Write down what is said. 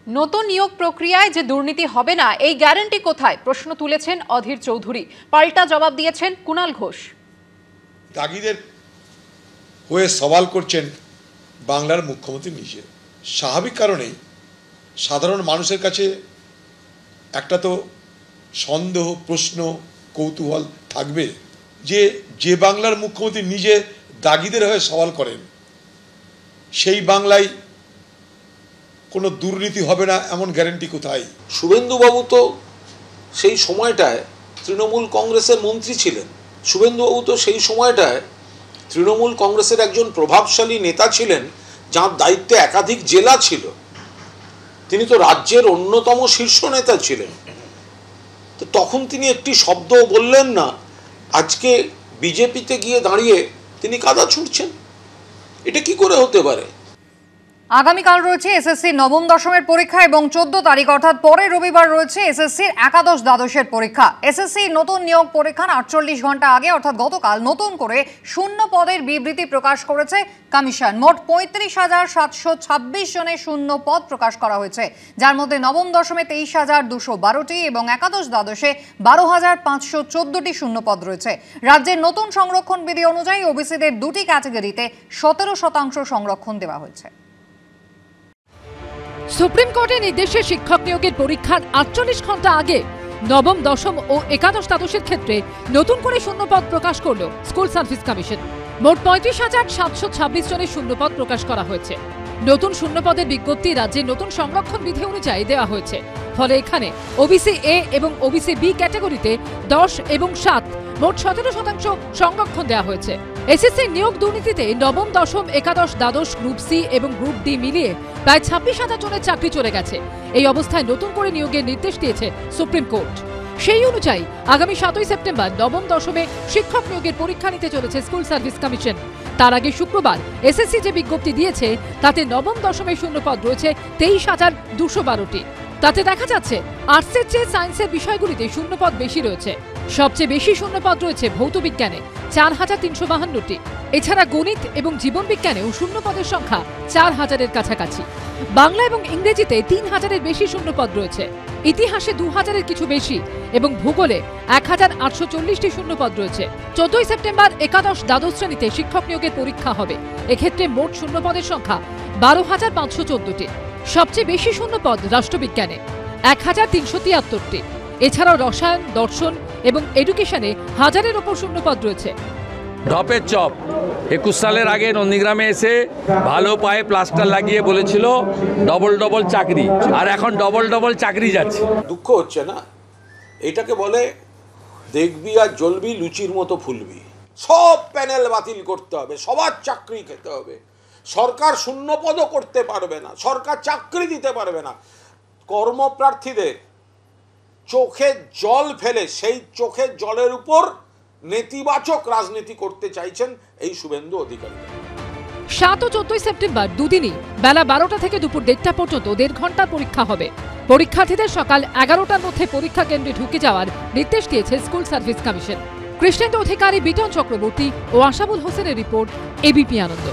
নতুন নিয়োগ প্রক্রিয়ায় যে দুর্নীতি হবে না এই গ্যারান্টি কোথায় প্রশ্ন তুলেছেন অধীর চৌধুরী। পাল্টা জবাব দিয়েছেন কুণাল ঘোষ। দাগিদের হয়ে সওয়াল করছেন বাংলার মুখ্যমন্ত্রী নিজে। স্বাভাবিক কারণেই সাধারণ মানুষের কাছে একটা তো সন্দেহ, প্রশ্ন, কৌতূহল থাকবে যে বাংলার মুখ্যমন্ত্রী নিজে দাগিদের হয়ে সওয়াল করেন সেই বাংলায় কোনো দুর্নীতি হবে না এমন গ্যারান্টি কোথায়? শুভেন্দুবাবু তো সেই সময়টায় তৃণমূল কংগ্রেসের মন্ত্রী ছিলেন। শুভেন্দুবাবু তো সেই সময়টায় তৃণমূল কংগ্রেসের একজন প্রভাবশালী নেতা ছিলেন, যার দায়িত্বে একাধিক জেলা ছিল। তিনি তো রাজ্যের অন্যতম শীর্ষ নেতা ছিলেন। তো তখন তিনি একটি শব্দও বললেন না। আজকে বিজেপিতে গিয়ে দাঁড়িয়ে তিনি কাদা ছুঁড়ছেন। এটা কি করে হতে পারে? আগামীকাল রয়েছে এসএসসির নবম দশমের পরীক্ষা এবং 14 তারিখ অর্থাৎ পরের রবিবার রয়েছে এসএসসির একাদশ দ্বাদশের পরীক্ষা। এসএসসির নতুন নিয়োগ পরীক্ষার 48 ঘন্টা আগে অর্থাৎ গতকাল নতুন করে শূন্য পদের বিবৃতি প্রকাশ করেছে কমিশন। মোট 35,726 জনের শূন্য পদ প্রকাশ করা হয়েছে, যার মধ্যে নবম দশমে 23,212টি এবং একাদশ দ্বাদশে 12,514টি শূন্য পদ রয়েছে। রাজ্যের নতুন সংরক্ষণ বিধি অনুযায়ী ওবিসিদের দুটি ক্যাটাগরিতে 17% সংরক্ষণ দেওয়া হয়েছে। সুপ্রিম কোর্টের নির্দেশে শিক্ষক নিয়োগের পরীক্ষার 48 ঘন্টা আগে নবম, দশম ও একাদশ দ্বাদশের ক্ষেত্রে নতুন করে শূন্যপদ প্রকাশ করল স্কুল সার্ভিস কমিশন। মোট 35,726 জনের শূন্যপদ প্রকাশ করা হয়েছে। নতুন শূন্যপদের বিজ্ঞপ্তি রাজ্যের নতুন সংরক্ষণ বিধি অনুযায়ী দেওয়া হয়েছে। ফলে এখানে ওবিসি এ এবং ওবিসি বি ক্যাটাগরিতে 10 এবং 7 মোট 17% সংরক্ষণ দেওয়া হয়েছে। এসএসসি নিয়োগ দুর্নীতিতে নবম, দশম, একাদশ, দ্বাদশ, গ্রুপ সি এবং গ্রুপ ডি মিলিয়ে প্রায় 26,000 জনের চাকরি চলে গেছে। এই অবস্থায় নতুন করে নিয়োগের নির্দেশ দিয়েছে সুপ্রিম কোর্ট। সেই অনুযায়ী আগামী 7ই সেপ্টেম্বর নবম দশমে শিক্ষক নিয়োগের পরীক্ষা নিতে চলেছে স্কুল সার্ভিস কমিশন। তার আগে শুক্রবার এসএসসি যে বিজ্ঞপ্তি দিয়েছে তাতে নবম দশমে শূন্যপদ রয়েছে 23,212টি। তাতে দেখা যাচ্ছে আর্টসের চেয়ে সায়েন্সের বিষয়গুলিতে শূন্যপদ বেশি রয়েছে। সবচেয়ে বেশি শূন্যপদ রয়েছে ভৌত বিজ্ঞানে 4,352টি। এছাড়া গণিত এবং জীবন বিজ্ঞানেও শূন্যপদের সংখ্যা 4,000-এর কাছাকাছি। বাংলা এবং ইংরেজিতে 3,000-এর বেশি শূন্যপদ রয়েছে। ইতিহাসে 2,000-এর কিছু বেশি এবং ভূগোলে 1,840টি শূন্যপদ রয়েছে। 14ই সেপ্টেম্বর একাদশ দ্বাদশ শ্রেণীতে শিক্ষক নিয়োগের পরীক্ষা হবে। এক্ষেত্রে মোট শূন্যপদের সংখ্যা 12,514টি। সবচেয়ে বেশি শূন্যপদ রাষ্ট্রবিজ্ঞানে 1,373টি। এছাড়াও রসায়ন, দর্শন এবং এডুকেশনে 1000-এর ওপর শূন্যপদ রয়েছে। ঢপের চপ 21 সালের আগে নন্দীগ্রামে এসে ভালো পায়ে প্লাস্টার লাগিয়ে বলেছিল ডবল চাকরি, আর এখন ডবল চাকরি যাচ্ছে। দুঃখ হচ্ছে না? এটাকে বলে দেখবি আর জ্বলবি, লুচির মতো ফুলবি। সব প্যানেল বাতিল করতে হবে, সবার চাকরি খেতে হবে। সরকার শূন্যপদও করতে পারবে না, সরকার চাকরি দিতে পারবে না। কর্মপ্রার্থীদের চোখে জল ফেলে সেই চোখের জলের উপর নেতিবাচক রাজনীতি করতে চাইছেন এই শুভেন্দু অধিকারী। 7 ও 14 সেপ্টেম্বর দুদিনই বেলা 12টা থেকে দুপুর 1:30 পর্যন্ত 1.5 ঘন্টার পরীক্ষা হবে। পরীক্ষার্থীদের সকাল 11টার মধ্যে পরীক্ষা কেন্দ্রে ঢুকে যাওয়ার নির্দেশ দিয়েছে স্কুল সার্ভিস কমিশন। কৃষ্ণেন্দু অধিকারী, বিটন চক্রবর্তী ও আশাবুল হোসেনের রিপোর্ট, এবিপি আনন্দ।